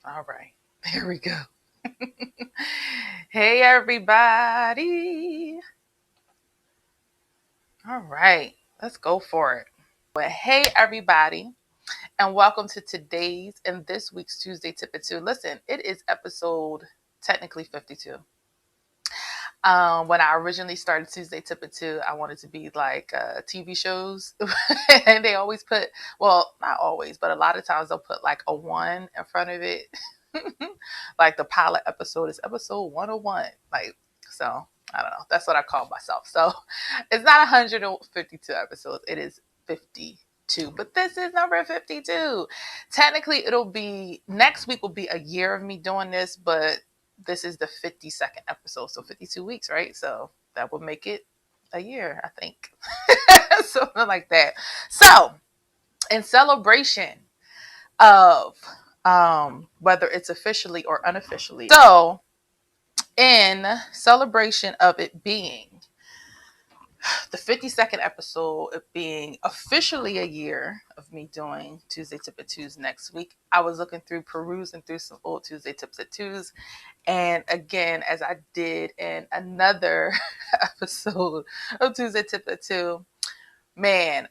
All right. There we go. Hey, everybody. All right. Let's go for it. Well, hey, everybody. And welcome to today's and this week's Tuesday Tip at 2. Listen, it is episode technically 52. When I originally started Tuesday Tip at 2, I wanted to be like TV shows. And they always put, well, not always, but a lot of times they'll put like a 1 in front of it. Like the pilot episode is episode 101. Like, so I don't know. That's what I call myself. So it's not 152 episodes. It is 52. But this is number 52. Technically, it'll be next week will be a year of me doing this, but this is the 52nd episode. So 52 weeks, right? So that would make it a year, I think. Something like that. So, in celebration of whether it's officially or unofficially. So, in celebration of it being the 52nd episode, of being officially a year of me doing Tuesday Tip at Twos next week, I was perusing through some old Tuesday Tips at Twos. And again, as I did in another episode of Tuesday Tip at Two, man,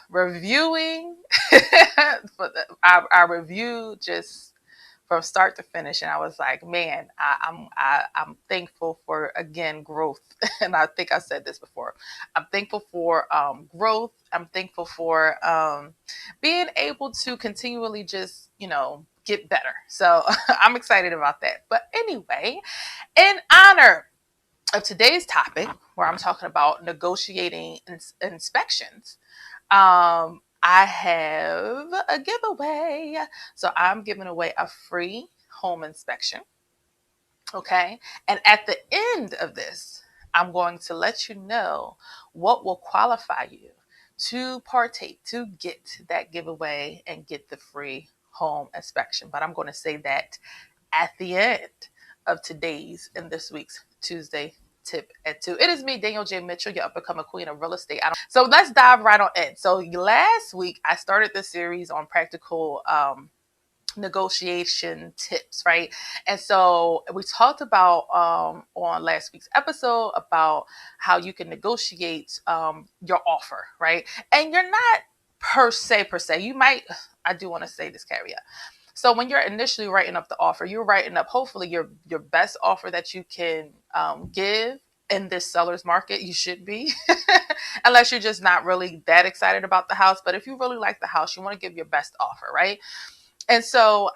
reviewing I reviewed just from start to finish, and I was like, man, I'm thankful for again growth. And I think I said this before. I'm thankful for growth. I'm thankful for being able to continually just get better. So I'm excited about that. But anyway, in honor of today's topic, where I'm talking about negotiating inspections, I have a giveaway. So I'm giving away a free home inspection. Okay. And at the end of this, I'm going to let you know what will qualify you to partake, to get that giveaway and get the free home inspection. But I'm going to say that at the end of today's and this week's Tuesday Tip at 2. It is me, Danielle J. Mitchell, your up and coming queen of real estate. So let's dive right on in. So last week, I started this series on practical negotiation tips, right? And so we talked about on last week's episode about how you can negotiate your offer, right? And you're not per se. You might, I do want to say this caveat. So when you're initially writing up the offer, you're writing up hopefully your best offer that you can give in this seller's market. You should be, unless you're just not really that excited about the house. But if you really like the house, you want to give your best offer, right? And so,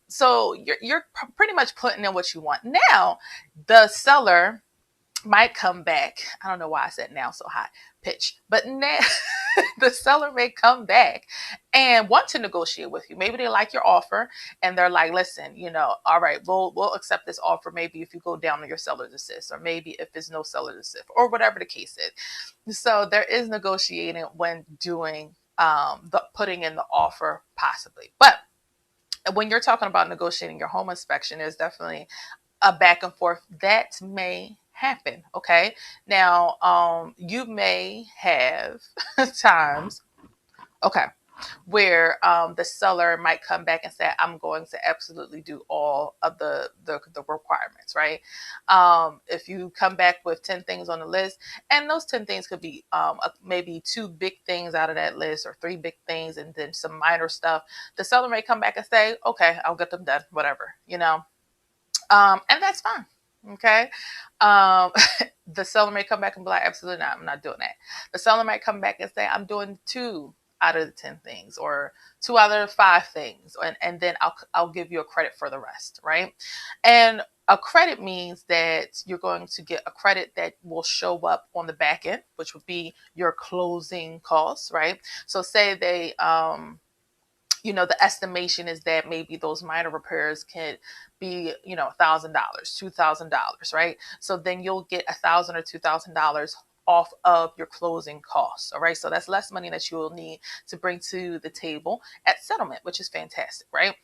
so you're pretty much putting in what you want. Now, the seller might come back. I don't know why I said now so high pitch, but now the seller may come back and want to negotiate with you. Maybe they like your offer and they're like, listen, all right, we'll accept this offer. Maybe if you go down on your seller's assist, or maybe if there's no seller's assist, or whatever the case is. So there is negotiating when doing the putting in the offer possibly. But when you're talking about negotiating your home inspection, there's definitely a back and forth that may happen. Okay. Now, you may have times, okay, where the seller might come back and say, I'm going to absolutely do all of the requirements, right? If you come back with 10 things on the list, and those 10 things could be maybe 2 big things out of that list, or 3 big things, and then some minor stuff, the seller may come back and say, okay, I'll get them done, whatever, and that's fine. Okay. Um, the seller may come back and be like, absolutely not, I'm not doing that. The seller might come back and say, I'm doing 2 out of the 10 things, or 2 out of the 5 things. And then I'll give you a credit for the rest. Right. And a credit means that you're going to get a credit that will show up on the back end, which would be your closing costs. Right. So say they, the estimation is that maybe those minor repairs can be, $1,000, $2,000, right? So then you'll get $1,000 or $2,000 off of your closing costs. All right. So that's less money that you will need to bring to the table at settlement, which is fantastic, right?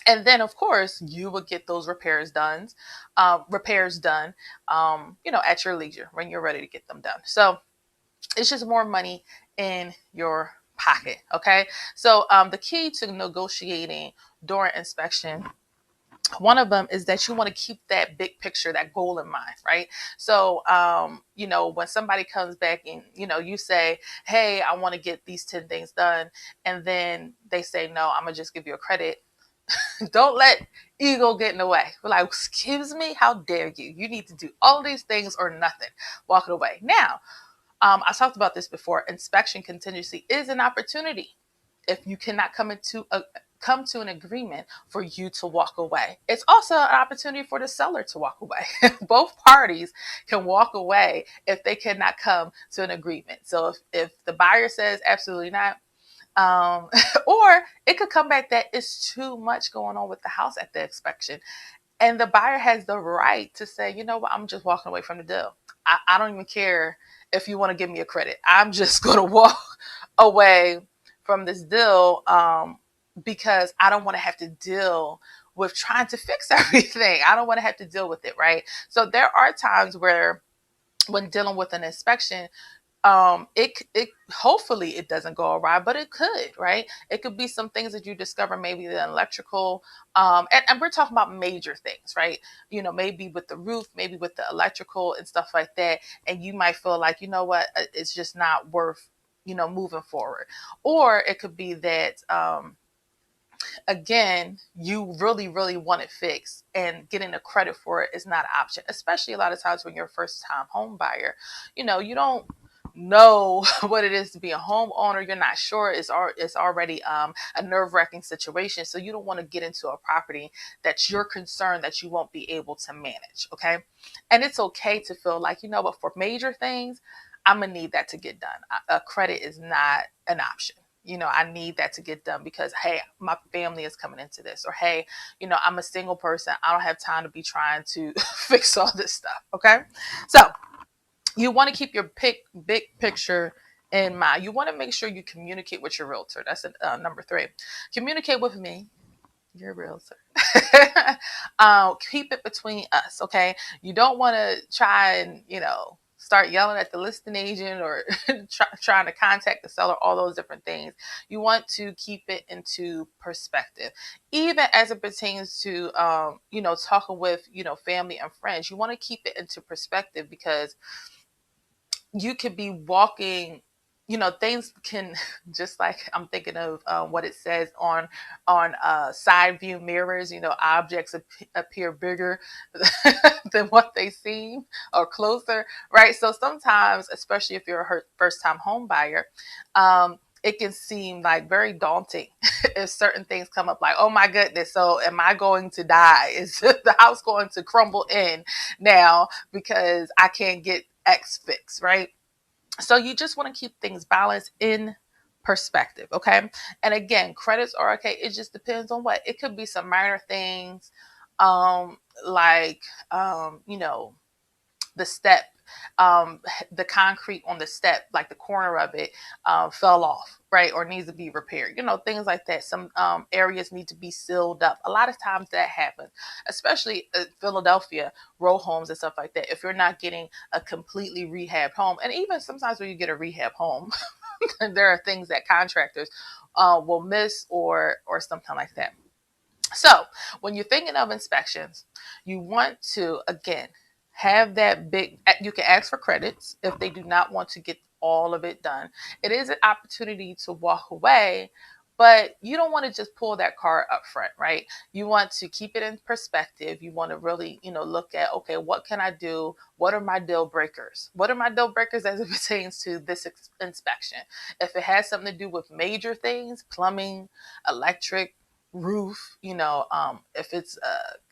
And then, of course, you will get those repairs done, at your leisure when you're ready to get them done. So it's just more money in your pocket. Okay. So the key to negotiating during inspection, one of them is that you want to keep that big picture, that goal in mind, right? So, when somebody comes back and, you say, hey, I want to get these 10 things done. And then they say, no, I'm going to just give you a credit. Don't let ego get in the way. We're like, excuse me, how dare you? You need to do all these things or nothing. Walk it away. Now, I talked about this before. Inspection contingency is an opportunity. If you cannot come to an agreement, for you to walk away, it's also an opportunity for the seller to walk away. Both parties can walk away if they cannot come to an agreement. So if the buyer says absolutely not, or it could come back that it's too much going on with the house at the inspection. And the buyer has the right to say, you know what, I'm just walking away from the deal. I don't even care if you want to give me a credit. I'm just going to walk away from this deal, because I don't want to have to deal with trying to fix everything. I don't want to have to deal with it, right? So there are times where, when dealing with an inspection, it hopefully it doesn't go awry, but it could, right? It could be some things that you discover, maybe the electrical, and we're talking about major things, right? Maybe with the roof, maybe with the electrical and stuff like that, and you might feel like, you know what, it's just not worth, moving forward. Or it could be that, again, you really, really want it fixed, and getting a credit for it is not an option, especially a lot of times when you're a first time home buyer. You don't know what it is to be a homeowner. You're not sure. It's already a nerve-wracking situation. So you don't want to get into a property that you're concerned that you won't be able to manage. Okay. And it's okay to feel like, but for major things, I'm going to need that to get done. A credit is not an option. I need that to get done because, hey, my family is coming into this, or hey, I'm a single person. I don't have time to be trying to fix all this stuff. Okay. So you want to keep your big picture in mind. You want to make sure you communicate with your realtor. That's number 3. Communicate with me, your realtor. Keep it between us, okay? You don't want to try and, start yelling at the listing agent, or trying to contact the seller, all those different things. You want to keep it into perspective. Even as it pertains to, talking with, family and friends, you want to keep it into perspective, because you could be walking, things can, just like I'm thinking of what it says on side view mirrors. Objects appear bigger than what they seem, or closer, right? So sometimes, especially if you're a first time home buyer, it can seem like very daunting if certain things come up, like, oh my goodness, so am I going to die? Is the house going to crumble in now because I can't get X fixed, right? So you just want to keep things balanced in perspective, okay? And again, credits are okay. It just depends on what. It could be some minor things, like, the step, the concrete on the step, like the corner of it, fell off, right? Or needs to be repaired, things like that. Some areas need to be sealed up. A lot of times that happens, especially Philadelphia row homes and stuff like that. If you're not getting a completely rehabbed home, and even sometimes when you get a rehab home, there are things that contractors will miss, or something like that. So when you're thinking of inspections, you want to, again, have that big, you can ask for credits if they do not want to get all of it done. It is an opportunity to walk away, but you don't want to just pull that card up front, right? You want to keep it in perspective. You want to really, look at, okay, what can I do? What are my deal breakers? What are my deal breakers as it pertains to this inspection? If it has something to do with major things, plumbing, electric, roof, if it's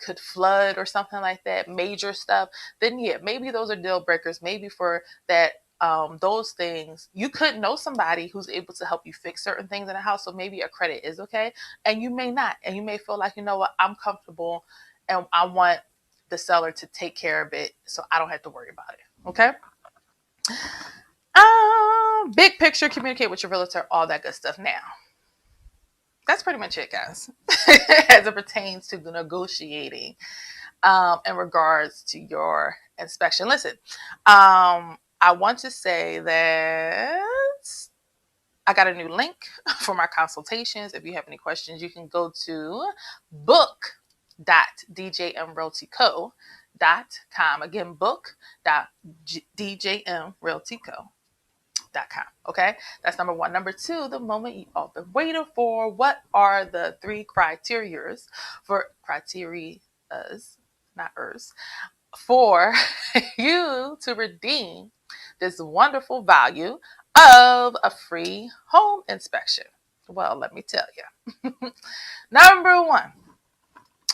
could flood or something like that, major stuff, then yeah, maybe those are deal breakers. Maybe for that, those things, you could know somebody who's able to help you fix certain things in the house, so maybe a credit is okay. And you may not, and you may feel like, what, I'm comfortable and I want the seller to take care of it so I don't have to worry about it. Okay. Big picture, communicate with your realtor, all that good stuff. Now, that's pretty much it, guys, as it pertains to the negotiating, in regards to your inspection. Listen, I want to say that I got a new link for my consultations. If you have any questions, you can go to book.djmrealtyco.com. Again, book.djmrealtyco.com. Okay, that's number one. Number two, the moment you all been waiting for. What are the three criterias for not ers, for you to redeem this wonderful value of a free home inspection? Well, let me tell you. Number one,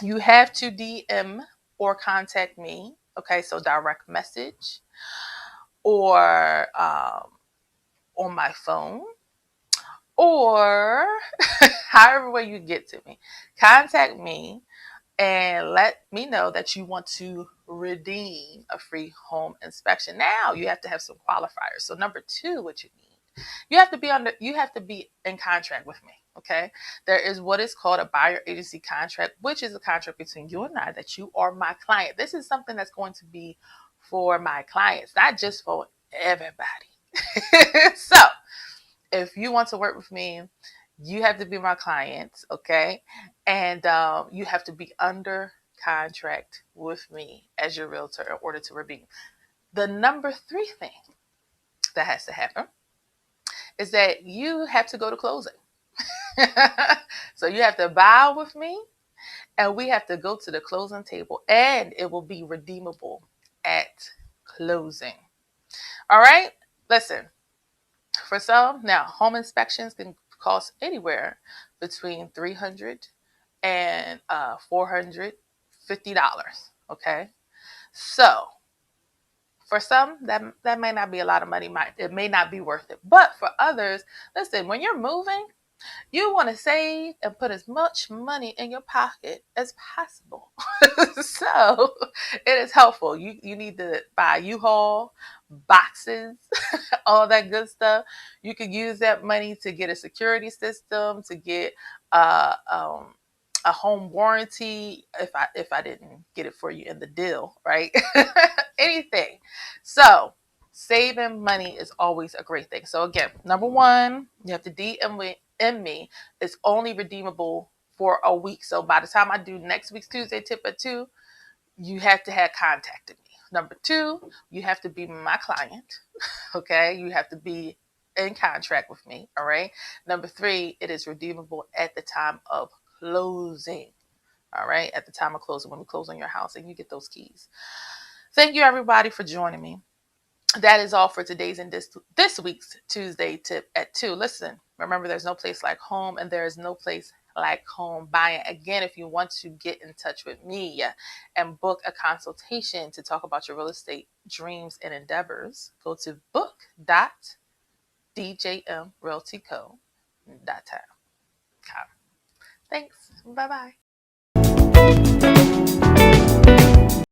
you have to DM or contact me. Okay, so direct message or on my phone, or however way you get to me. Contact me and let me know that you want to redeem a free home inspection. Now you have to have some qualifiers. So number two, what you need, you have to be in contract with me. Okay. There is what is called a buyer agency contract, which is a contract between you and I that you are my client. This is something that's going to be for my clients, not just for everybody. So if you want to work with me, you have to be my client, okay? And you have to be under contract with me as your realtor in order to redeem. The number three thing that has to happen is that you have to go to closing. So you have to buy with me, and we have to go to the closing table, and it will be redeemable at closing. All right? Listen. For some, now home inspections can cost anywhere between $300 and $450. Okay, so for some, that may not be a lot of money. It may not be worth it. But for others, listen, when you're moving, you want to save and put as much money in your pocket as possible. So it is helpful. You need to buy U-Haul, boxes, all that good stuff. You could use that money to get a security system, to get a home warranty if I didn't get it for you in the deal, right? Anything. So saving money is always a great thing. So again, number one, you have to DM me. It's only redeemable for a week. So by the time I do next week's Tuesday tip at 2, you have to have contacted me. Number two, you have to be my client. Okay, you have to be in contract with me. All right. Number three, it is redeemable at the time of closing. All right, at the time of closing, when we close on your house and you get those keys. Thank you, everybody, for joining me. That is all for today's and this week's Tuesday tip at 2. Listen, remember, there's no place like home, and there is no place like home buying. Again, if you want to get in touch with me and book a consultation to talk about your real estate dreams and endeavors, go to book.djmrealtyco.com. Thanks. Bye-bye.